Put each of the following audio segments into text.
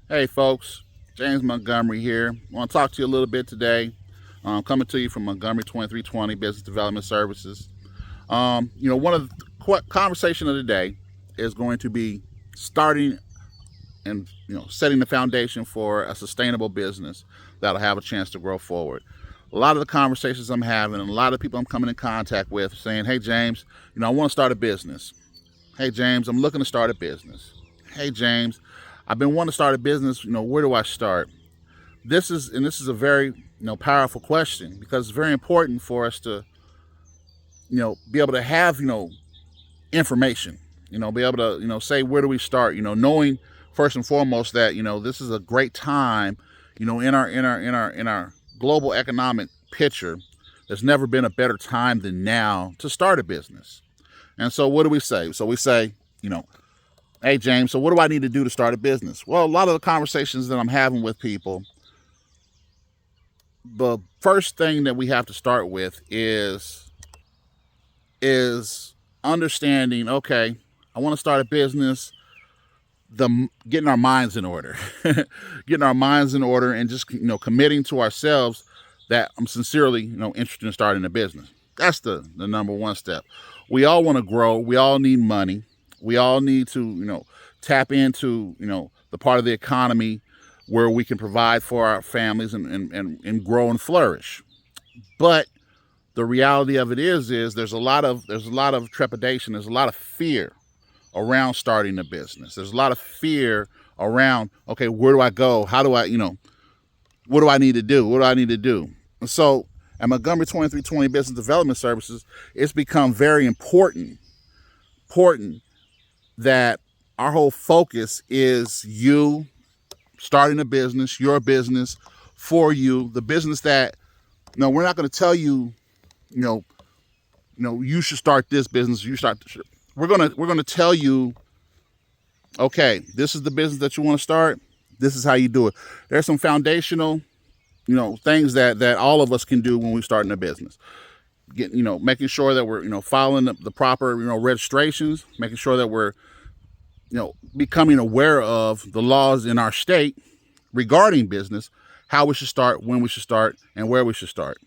Hey folks, James Montgomery here. I want to talk to you a little bit today. Coming to you from Montgomery 2320 Business Development Services. One of the conversation of the day is going to be starting and setting the foundation for a sustainable business that'll have a chance to grow forward. A lot of the conversations I'm having and a lot of people I'm coming in contact with saying, "Hey James, I want to start a business. Hey James, I'm looking to start a business. Hey James, I've been wanting to start a business. Where do I start?" This is a very powerful question because it's very important for us to be able to have information. Be able to say where do we start. Knowing first and foremost that this is a great time. In our global economic picture, there's never been a better time than now to start a business. And so what do we say? So we say, "Hey James, so what do I need to do to start a business?" Well, a lot of the conversations that I'm having with people, the first thing that we have to start with is understanding, okay, I want to start a business, getting our minds in order. Getting our minds in order and just committing to ourselves that I'm sincerely interested in starting a business. That's the number one step. We all want to grow. We all need money. We all need to tap into the part of the economy where we can provide for our families and grow and flourish. But the reality of it is there's a lot of trepidation. There's a lot of fear around starting a business. There's a lot of fear around, okay, where do I go? How do I, what do I need to do? What do I need to do? And so at Montgomery 2320 Business Development Services, it's become very important that our whole focus is you starting a business, your business for you, the business that, we're not going to tell you, you should start this business. We're going to tell you, okay, this is the business that you want to start. This is how you do it. There's some foundational, things that all of us can do when we're starting a business. Making sure that we're, following the proper, registrations, making sure that we're, becoming aware of the laws in our state regarding business, how we should start, when we should start, and where we should start.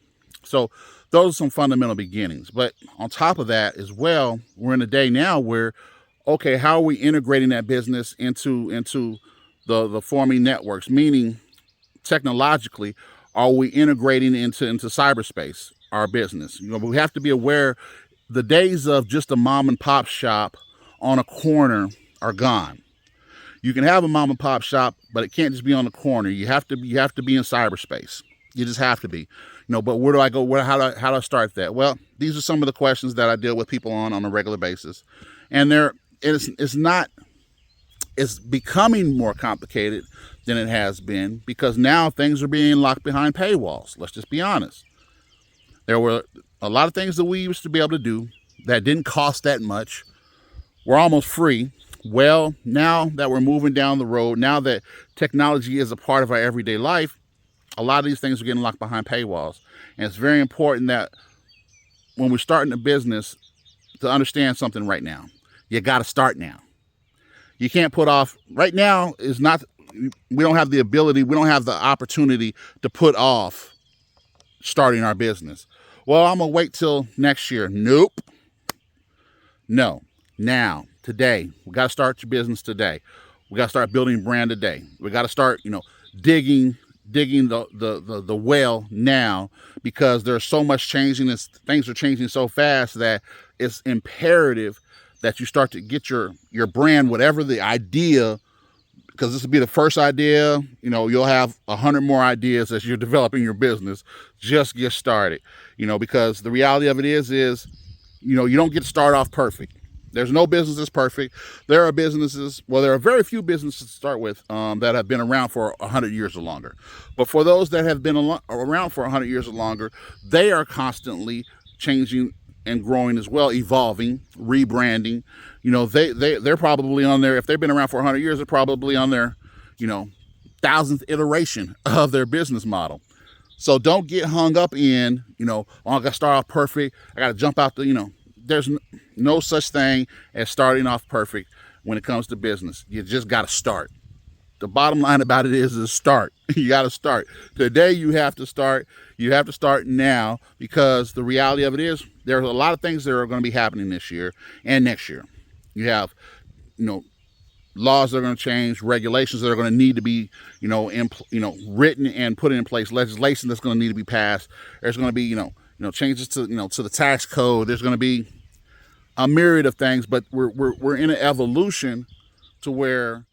So those are some fundamental beginnings. But on top of that as well, we're in a day now where, okay, how are we integrating that business into the forming networks? Meaning, technologically, are we integrating into cyberspace our business? We have to be aware the days of just a mom and pop shop on a corner are gone. You can have a mom and pop shop, but it can't just be on the corner. You have to be in cyberspace. You just have to be. But where do I go? How do I start that? Well, these are some of the questions that I deal with people on a regular basis, and it's becoming more complicated than it has been because now things are being locked behind paywalls. Let's just be honest. There were a lot of things that we used to be able to do that didn't cost that much, were almost free. Well, now that we're moving down the road, now that technology is a part of our everyday life, a lot of these things are getting locked behind paywalls. And it's very important that when we're starting a business to understand something right now. You got to start now. You can't put off. Right now is not, we don't have the ability, we don't have the opportunity to put off starting our business. Well, I'm going to wait till next year. Nope. No. Now, today, we got to start your business today. We got to start building brand today. We got to start, digging the well now because there's so much changing. Things are changing so fast that it's imperative that you start to get your brand, whatever the idea, because this will be the first idea. You'll have 100 more ideas as you're developing your business. Just get started, because the reality of it is you don't get to start off perfect. There's no business that's perfect. There are very few businesses to start with that have been around for 100 years or longer. But for those that have been around for 100 years or longer, they are constantly changing and growing as well, evolving, rebranding. They're probably on their, if they've been around for 100 years, they're probably on their, 1000th iteration of their business model. So don't get hung up in, I got to start off perfect. I got to jump out there's no such thing as starting off perfect when it comes to business. You just got to start. the bottom line about it is start. You got to start. Today you have to start. You have to start now, because the reality of it is there's a lot of things that are going to be happening this year and next year. You have, laws that are going to change, regulations that are going to need to be, written and put in place, legislation that's going to need to be passed. There's going to be, changes to, to the tax code. There's going to be a myriad of things, but we're in an evolution to where